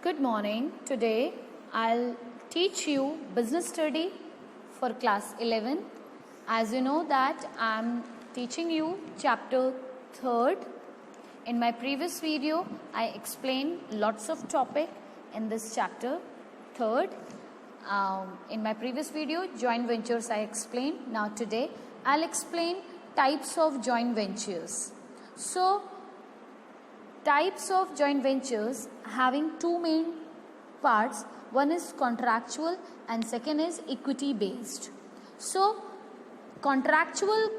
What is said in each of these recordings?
Good morning. Today I'll teach you business study for class 11. As you know that I'm teaching you chapter 3rd. In my previous video I explained lots of topic in this chapter 3rd. In my previous video joint ventures I explained. Now today I'll explain types of joint ventures. So types of joint ventures having two main parts. One is contractual and second is equity based. So contractual,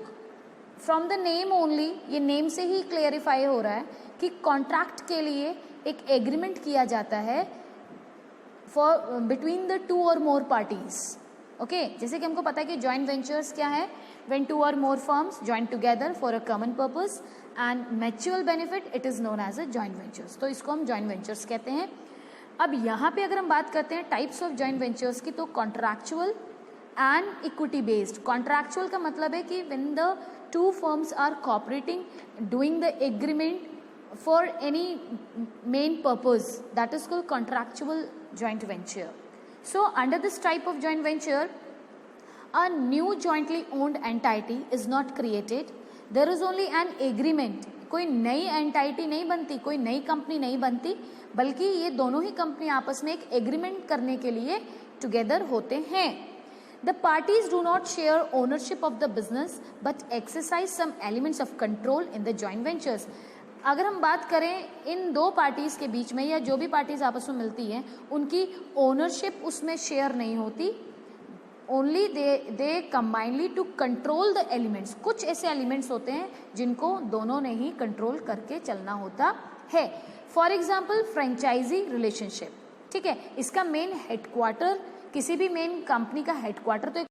from the name only, ये name से ही clarify हो रहा है कि contract के लिए एक agreement किया जाता है for between the two or more parties. Okay, जैसे कि हमको पता है कि जॉइंट वेंचर्स क्या है, when two or more firms join together for a common purpose and mutual benefit, it is known as a joint ventures. तो इसको हम जॉइंट वेंचर्स कहते हैं. अब यहाँ पे अगर हम बात करते हैं टाइप्स ऑफ जॉइंट वेंचर्स की, तो contractual and equity based. Contractual का मतलब है कि when the two firms are cooperating, doing the agreement for any main purpose, that is called contractual joint venture. So under this type of joint venture, a new jointly owned entity is not created. There is only an agreement. कोई नई entity नहीं बनती, कोई नई company नहीं बनती, बल्कि ये दोनों ही कंपनी आपस में एक एग्रीमेंट करने के लिए टुगेदर होते हैं. The parties do not share ownership of the business but exercise some elements of control in the joint ventures. अगर हम बात करें इन दो पार्टीज के बीच में या जो भी पार्टीज आपस में मिलती हैं, उनकी ओनरशिप उसमें शेयर नहीं होती. Only they combinely to control the elements. कुछ ऐसे एलिमेंट्स होते हैं जिनको दोनों ने ही कंट्रोल करके चलना होता है. For example franchise relationship. ठीक है, इसका मेन हेडक्वार्टर, किसी भी मेन कंपनी का हेडक्वार्टर तो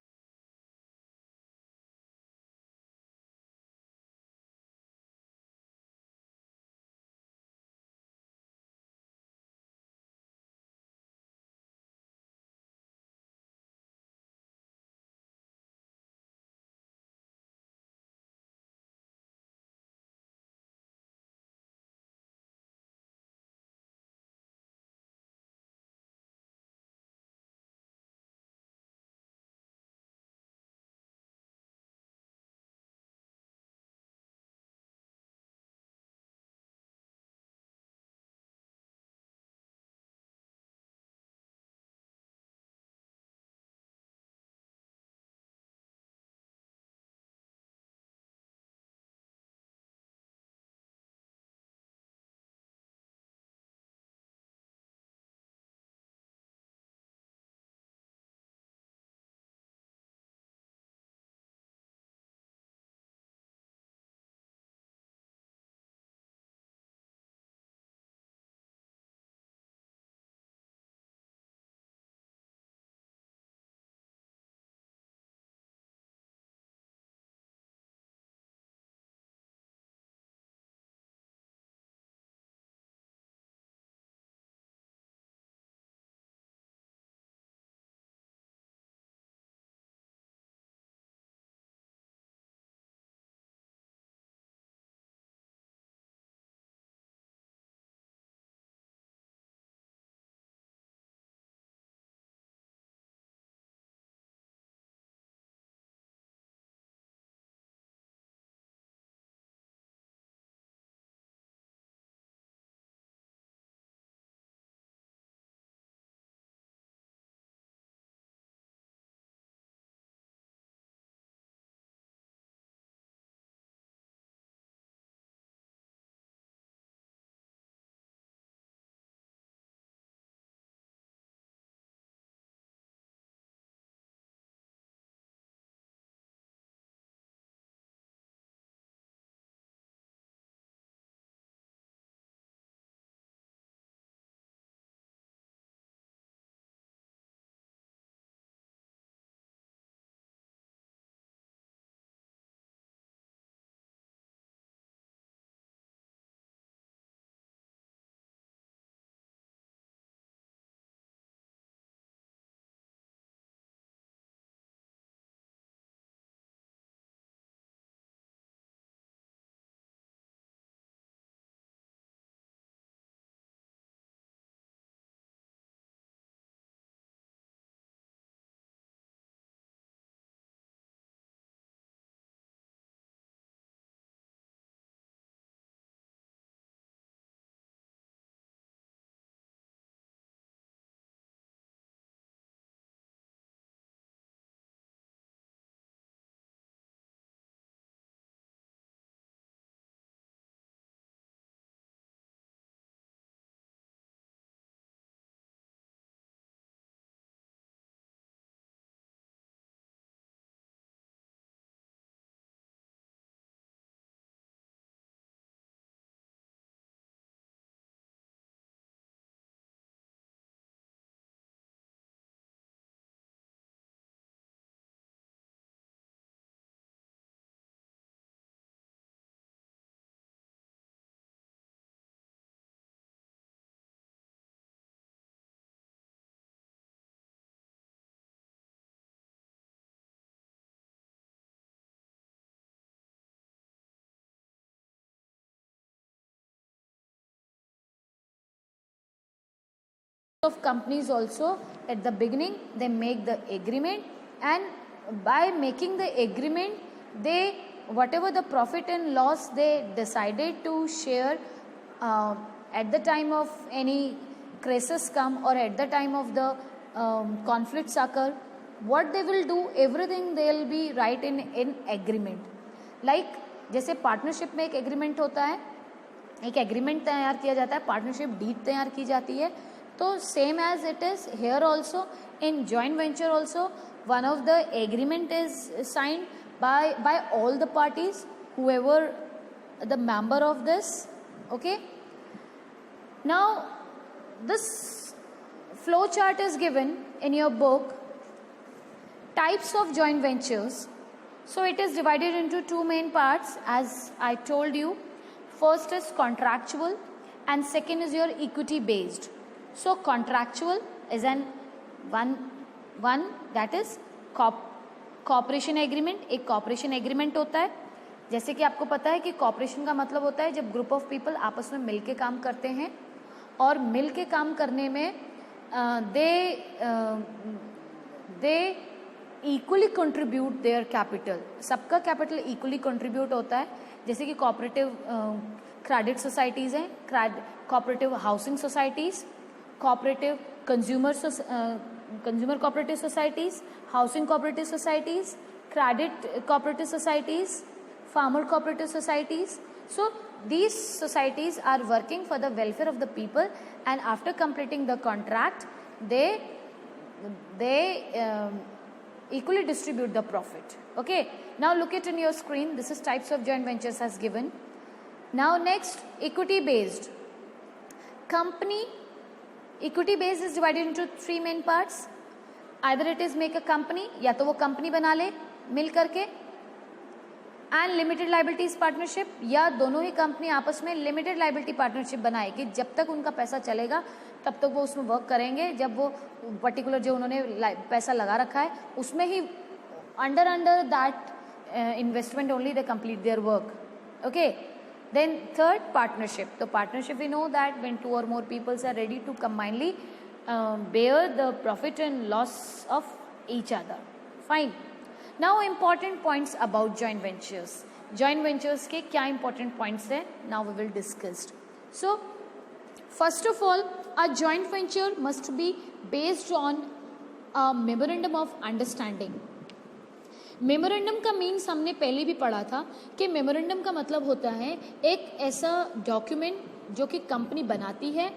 of companies also at the beginning they make the agreement, and by making the agreement they whatever the profit and loss they decided to share at the time of any crisis come or at the time of the conflicts occur, what they will do, everything they will be write in agreement. Like जैसे partnership में एक agreement होता है, एक agreement तैयार किया जाता है, पार्टनरशिप डीड तैयार की जाती है, तो same as it is here also in joint venture also one of the agreement is signed by all the parties, whoever the member of this. Okay, now this flow chart is given in your book. Types of joint ventures. So it is divided into two main parts, as I told you. First is contractual and second is your equity based. So contractual is one that is cooperation agreement. एक cooperation agreement होता है, जैसे कि आपको पता है कि corporation का मतलब होता है जब ग्रुप ऑफ पीपल आपस में मिल के काम करते हैं, और मिल के काम करने में दे इक्वली कंट्रीब्यूट देयर कैपिटल. सबका कैपिटल इक्वली कंट्रीब्यूट होता है. जैसे कि कोऑपरेटिव क्रेडिट सोसाइटीज़ हैं, cooperative housing societies, cooperative consumer cooperative societies, housing cooperative societies, credit cooperative societies, farmer cooperative societies. So these societies are working for the welfare of the people, and after completing the contract they equally distribute the profit. Okay, now look it in your screen. This is types of joint ventures as given. Now next, equity based company. Equity base is divided into three main parts. Either it is make a company, या तो वो company बना ले मिल करके, and limited liabilities partnership, या दोनों ही company आपस में लिमिटेड लाइबिलिटी पार्टनरशिप बनाए कि जब तक उनका पैसा चलेगा तब तक वो उसमें वर्क करेंगे. जब वो पर्टिकुलर जो उन्होंने पैसा लगा रखा है उसमें ही under that investment only they complete their work. Okay, then third, partnership. So partnership, we know that when two or more peoples are ready to combinedly bear the profit and loss of each other. Fine. Now important points about joint ventures. Joint ventures के क्या important points हैं? Now we will discuss. So first of all, a joint venture must be based on a memorandum of understanding. Memorandum का means हमने पहले भी पढ़ा था कि मेमोरेंडम का मतलब होता है एक ऐसा डॉक्यूमेंट जो कि कंपनी बनाती है.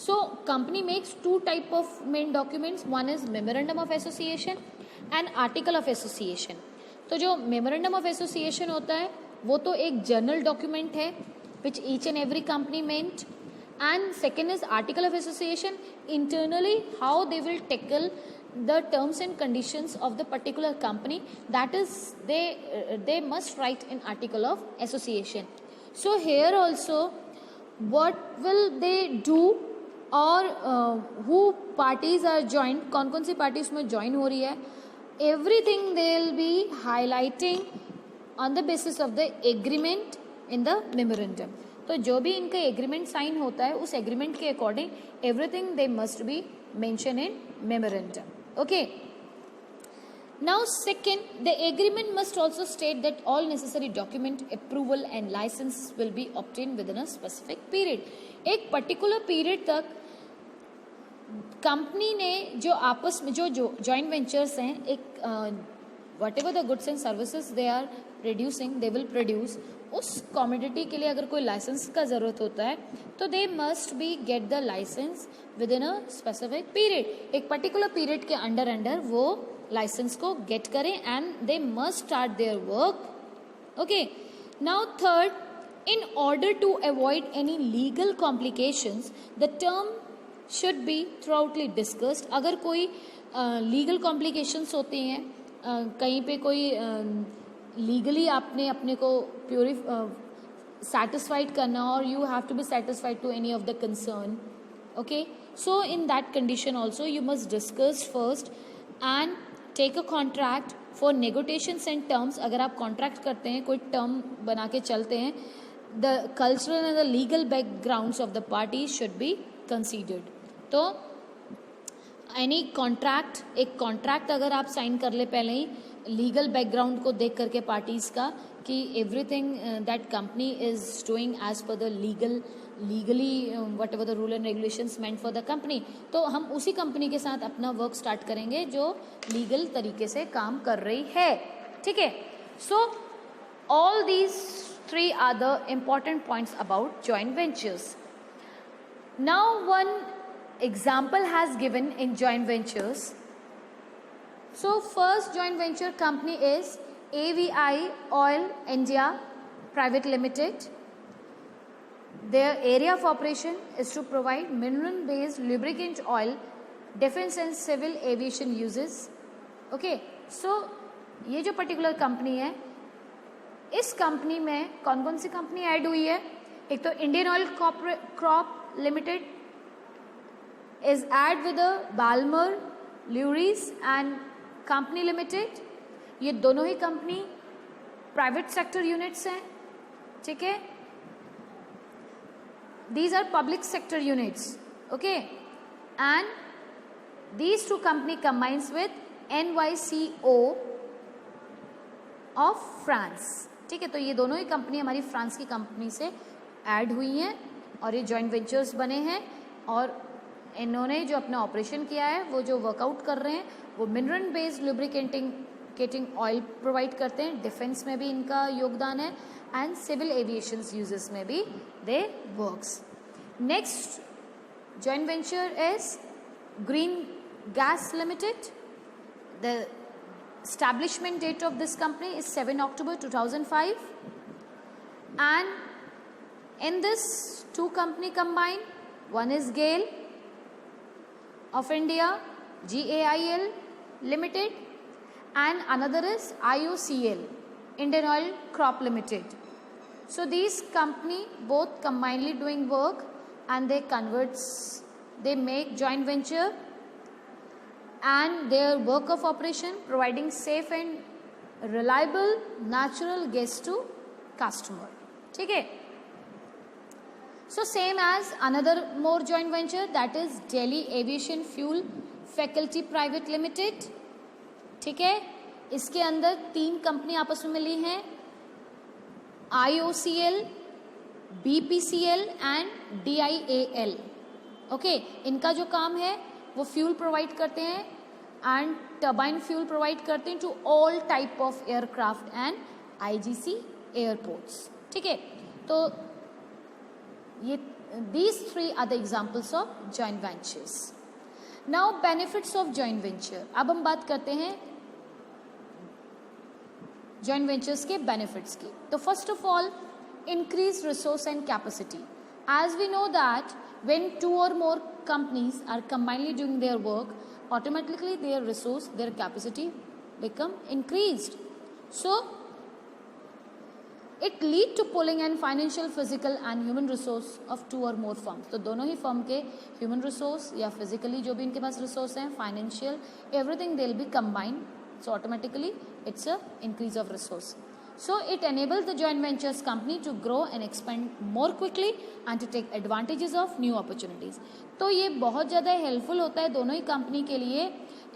So company makes two type of main documents. One is memorandum of association and article of association. तो जो मेमोरेंडम ऑफ एसोसिएशन होता है वो तो एक जर्नल डॉक्यूमेंट है which each and every company meant, and second is article of association. Internally how they will tackle the terms and conditions of the particular company, that is they must write in article of association. So here also what will they do, or who parties are joined, कौन कौन सी parties उसमें join हो रही है, everything they will be highlighting on the basis of the agreement in the memorandum. तो जो भी इनका एग्रीमेंट साइन होता है उस एग्रीमेंट के according everything they must be mention in memorandum. Okay. Now second, the agreement must also state that all necessary document, approval and license will be obtained within a specific period. एक particular period तक company ने जो आपस में जो joint ventures हैं, एक whatever the goods and services they are producing, they will produce. उस कॉमोडिटी के लिए अगर कोई लाइसेंस का ज़रूरत होता है तो they must be get the licence with in a specific period. एक पर्टिकुलर पीरियड के अंडर वो लाइसेंस को गेट करें and they must start their work. Okay, now third, in order to avoid any legal complications the term should be throughoutly discussed. अगर कोई legal complications होती हैं, कहीं पे कोई लीगली आपने अपने को satisfied करना, और you have to be satisfied to any of the concern. Okay, so in that condition also you must discuss first and take a contract for negotiations and terms. अगर आप contract करते हैं, कोई term बना के चलते हैं, the cultural and the legal backgrounds of the parties should be considered. तो एनी कॉन्ट्रैक्ट, एक कॉन्ट्रैक्ट अगर आप साइन कर ले पहले ही लीगल बैकग्राउंड को देख करके पार्टीज़ का कि everything that company is doing as per the legally whatever the rule and regulations meant for the company, तो हम उसी कंपनी के साथ अपना वर्क स्टार्ट करेंगे जो लीगल तरीके से काम कर रही है, ठीक है। So all these 3 are the important points about joint ventures. Now one example has given in joint ventures. So first joint venture company is AVI Oil India Private Limited. Their area of operation is to provide mineral based lubricant oil, defense and civil aviation uses. Okay, so ये जो particular company है, इस company में कौन कौन सी company add हुई है? एक तो Indian oil crop limited is add with the Balmer, Lewis and Company Limited. ये दोनों ही कंपनी प्राइवेट सेक्टर यूनिट्स हैं, ठीक है. These are public sector units, okay, and these two company combines with NYCO of France, ठीक है. तो ये दोनों ही कंपनी हमारी फ्रांस की कंपनी से ऐड हुई हैं और ये जॉइंट वेंचर्स बने हैं और इन्होंने जो अपना ऑपरेशन किया है वो जो वर्कआउट कर रहे हैं वो mineral based lubricating oil provide करते हैं. डिफेंस में भी इनका योगदान है एंड सिविल एविएशन यूजेस में भी they works. Next joint venture is green gas limited. The establishment date of this company is 7 October 2005 and in this two company combined, one is GAIL of India, GAIL Limited, and another is IOCL, Indian Oil Crop Limited. So these company both combinedly doing work and they make joint venture and their work of operation providing safe and reliable natural gas to customer, ठीक है. So same as another more joint venture, that is Delhi Aviation Fuel Faculty Private Limited, ठीक है. इसके अंदर 3 company आपस में मिली हैं, IOCL, BPCL and DIAL. Okay, इनका जो काम है वो फ्यूल प्रोवाइड करते हैं एंड टर्बाइन फ्यूल प्रोवाइड करते हैं to all type of aircraft and IGC airports, ठीक है. तो ये these 3 are the examples of joint ventures. Now benefits of joint venture. अब हम बात करते हैं joint ventures के benefits की. तो first of all, increase resource and capacity. As we know that when 2 or more companies are combinedly doing their work, automatically their resource, their capacity become increased. So it lead to pulling and financial, physical and human resource of 2 or more firms. तो दोनों ही firm के human resource या physically जो भी इनके पास resource हैं, financial, everything they'll be combined. So automatically it's a increase of resource. So it enables the joint ventures company to grow and expand more quickly and to take advantages of new opportunities. तो ये बहुत ज़्यादा helpful होता है दोनों ही company के लिए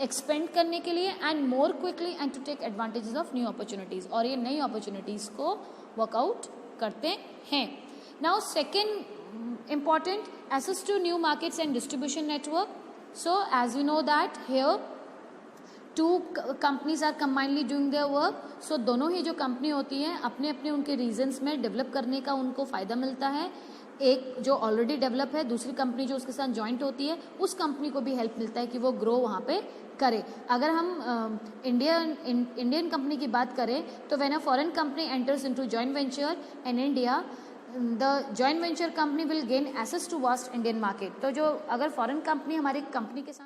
expand करने के लिए and more quickly and to take advantages of new opportunities, और ये नई अपॉर्चुनिटीज़ को वर्कआउट करते हैं. Now second important, access to new markets and distribution network. So as you know that here 2 companies are combinedly doing their work. So दोनों ही जो company होती हैं अपने अपने उनके रीजन्स में डेवलप करने का उनको फ़ायदा मिलता है. एक जो ऑलरेडी डेवलप है, दूसरी कंपनी जो उसके साथ जॉइंट होती है उस कंपनी को भी हेल्प मिलता है कि वो ग्रो वहाँ पे करे. अगर हम इंडियन कंपनी की बात करें तो when a foreign company enters into joint venture in India, the joint venture company will gain access to vast Indian market. तो जो अगर फॉरेन कंपनी हमारी कंपनी के साथ